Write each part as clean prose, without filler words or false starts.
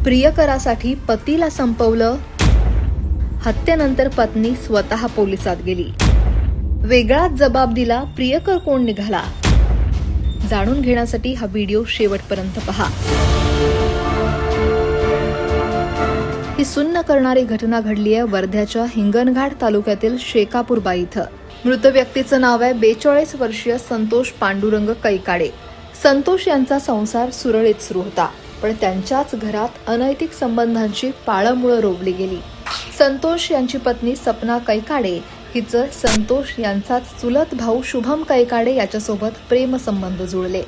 प्रियकरासाठी पतीला संपवलं, हत्येनंतर पत्नी स्वतः पोलिसात गेली. वेगळाच जबाब दिला, प्रियकर कोण निघाला? जाणून घेण्यासाठी हा व्हिडिओ शेवटपर्यंत पहा. ही सुन्न करणारी घटना घडली आहे वर्ध्याच्या हिंगणघाट तालुक्यातील शेकापूरबाई इथं. मृत व्यक्तीचं नाव आहे 42 वर्षीय संतोष पांडुरंग कैकाडे. संतोष यांचा संसार सुरळीत सुरू होता, पण त्यांच्याच घरात अनैतिक संबंधांची पाळंमुळं रोवली गेली. संतोष यांची पत्नी सपना कैकाडे हिचं संतोष यांचाच चुलत भाऊ शुभम कैकाडे याच्यासोबत प्रेमसंबंध जुळले.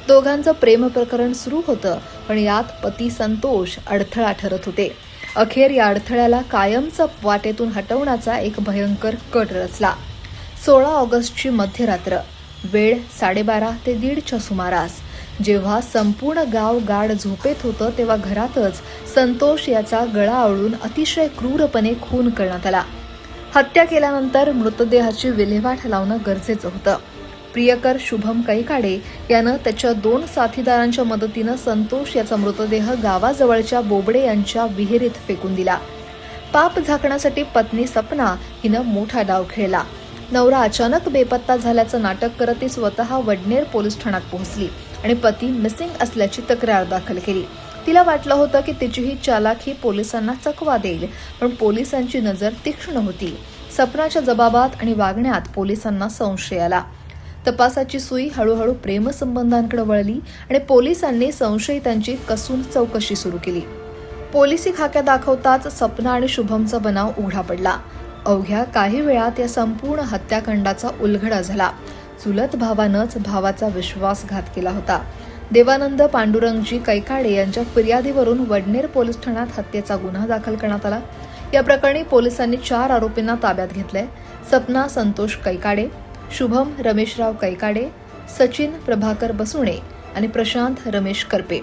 दोघांचं प्रेम प्रकरण सुरू होतं, पण यात पती संतोष अडथळा ठरत होते. अखेर या अडथळ्याला कायमचं वाटेतून हटवण्याचा एक भयंकर कट रचला. 16 ऑगस्टची मध्यरात्र, वेळ 12:30 ते 1:30च्या सुमारास. जेव्हा संपूर्ण गाव गाढ झोपेत होतं, तेव्हा घरातच संतोष याचा गळा आवळून अतिशय क्रूरपणे खून करण्यात आला. हत्या केल्यानंतर मृतदेहाची विल्हेवाट लावणं गरजेचं होतं. प्रियकर शुभम कैकाडे यानं त्याच्या 2 साथीदारांच्या मदतीनं संतोष याचा मृतदेह गावाजवळच्या बोबडे यांच्या विहिरीत फेकून दिला. पाप झाकण्यासाठी पत्नी सपना हिनं मोठा डाव खेळला. नवरा अचानक बेपत्ता झाल्याचं नाटक करत ती स्वतः वडनेर पोलीस ठाण्यात पोहोचली आणि पती मिसिंग असल्याची तक्रार दाखल केली. तिला वाटलं होतं की तिची ही चालाखी पोलिसांना चकवा देईल, पण पोलिसांची नजर तीक्ष्ण होती. सपनाच्या जबाबात आणि वागण्यात पोलिसांना संशय आला. तपासाची सुई हळूहळू प्रेमसंबंधांकडे वळली आणि पोलिसांनी संशयितांची कसून चौकशी सुरू केली. पोलिसी खाक्या दाखवताच सपना आणि शुभमचा बनाव उघडा पडला. अवघ्या काही वेळात या संपूर्ण हत्याकांडाचा उलगडा झाला. चुलत भावानंच भावाचा विश्वासघात केला होता. देवानंद पांडुरंगजी कैकाडे यांच्या फिर्यादीवरून वडनेर पोलीस ठाण्यात हत्येचा गुन्हा दाखल करण्यात आला. या प्रकरणी पोलिसांनी 4 आरोपींना ताब्यात घेतले. सपना संतोष कैकाडे, शुभम रमेशराव कैकाडे, सचिन प्रभाकर बसुणे आणि प्रशांत रमेश करपे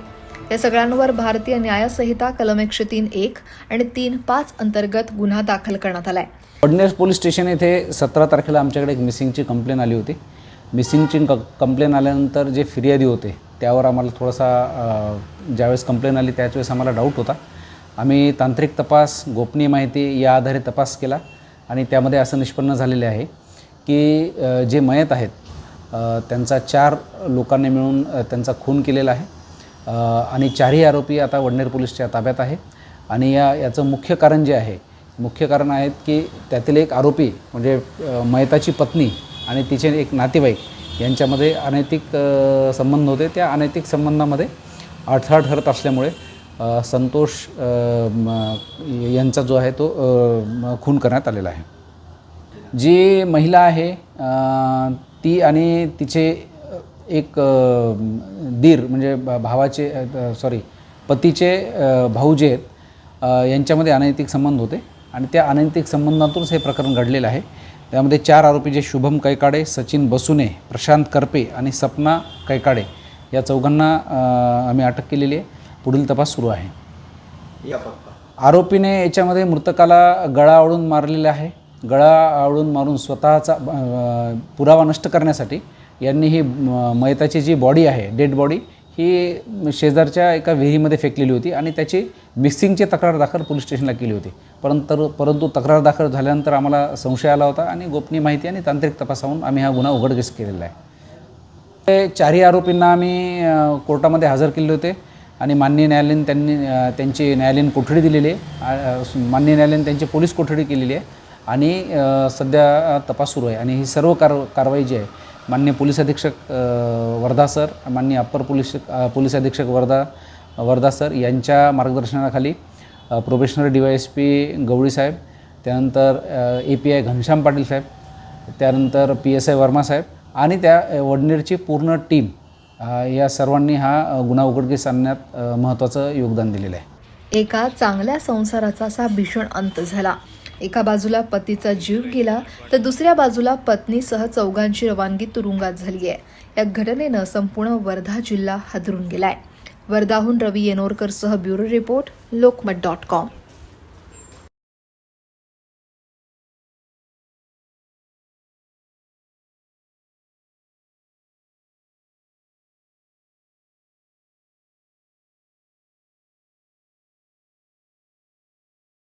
या सगळ्यांवर भारतीय न्याय संहिता कलम 103(1) आणि 3(5) अंतर्गत गुन्हा दाखल करण्यात आलाय. वडनेर पोलीस स्टेशन येथे 17 तारखेला आमच्याकडे एक मिसिंगची कंप्लेन आली होती. मिसिंगची कंप्लेन आल्यानंतर जे फिर्यादी होते त्यावर आम्हाला थोडासा ज्यावेळेस कंप्लेन आली त्याच आम्हाला डाऊट होता. आम्ही तांत्रिक तपास, गोपनीय माहिती या आधारे तपास केला आणि त्यामध्ये असं निष्पन्न झालेले आहे की जे मयत आहेत त्यांचा 4 लोकांनी मिळून त्यांचा खून केलेला आहे आणि 4ही आरोपी आता वडनेर पोलीसच्या ताब्यात आहे. आणि याचं मुख्य कारण जे आहे, मुख्य कारण आहेत की त्यातील एक आरोपी म्हणजे मयताची पत्नी आणि तिचे एक नातेवाईक यांच्यामध्ये अनैतिक संबंध होते. त्या अनैतिक संबंधामध्ये अडथळा ठरत असल्यामुळे संतोष यांचा जो आहे तो खून करण्यात आलेला आहे. जी महिला आहे ती आणि तिचे एक दीर म्हणजे पतीचे भाऊ जे आहेत यांच्यामध्ये अनैतिक संबंध होते आणि त्या अनैतिक संबंधातूनच हे प्रकरण घडलेलं आहे. त्यामध्ये 4 आरोपी जे शुभम कैकाडे, सचिन बसुने, प्रशांत करपे आणि सपना कैकाडे या चौघांना आम्ही अटक केलेली आहे. पुढील तपास सुरू आहे. आरोपीने याच्यामध्ये मृतकाला गळा आवळून मारलेला आहे. गळा आवळून मारून स्वतःचा पुरावा नष्ट करण्यासाठी यांनी ही मयताची जी बॉडी आहे, डेड बॉडी, ही शेजारच्या एका विहिरीमध्ये फेकलेली होती आणि त्याची मिसिंगची तक्रार दाखल पोलीस स्टेशनला केली होती. परंतु तक्रार दाखल झाल्यानंतर आम्हाला संशय आला होता आणि गोपनीय माहिती आणि तांत्रिक तपासावरून आम्ही हा गुन्हा उघडकीस केलेला आहे. 4ही आरोपींना आम्ही कोर्टामध्ये हजर केले होते आणि माननीय न्यायालयाने त्यांची न्यायालयीन कोठडी दिलेली आहे. माननीय न्यायालयाने त्यांची पोलीस कोठडी केलेली आहे आणि सध्या तपास सुरू आहे. आणि ही सर्व कारवाई जी आहे माननीय पोलीस अधीक्षक वर्धा सर, माननीय अप्पर पोलीस अधीक्षक वर्धा सर यांच्या मार्गदर्शनाखाली प्रोबेशनरी DYSP गवळी साहेब, त्यानंतर API घनश्याम पाटील साहेब, त्यानंतर PSI वर्मा साहेब आणि त्या वडनेरची पूर्ण टीम या सर्वांनी हा गुन्हा उघडकीस आणण्यात महत्त्वाचं योगदान दिलेलं आहे. एका चांगल्या संसाराचा असा भीषण अंत झाला. एका बाजूला पतीचा जीव गेला तर दुसऱ्या बाजूला पत्नीसह चौघांची रवानगी तुरुंगात झाली आहे. या घटनेनं संपूर्ण वर्धा जिल्हा हादरून गेलाय. वर्धाहून रवी येनोरकरसह ब्युरो रिपोर्ट, लोकमत.com.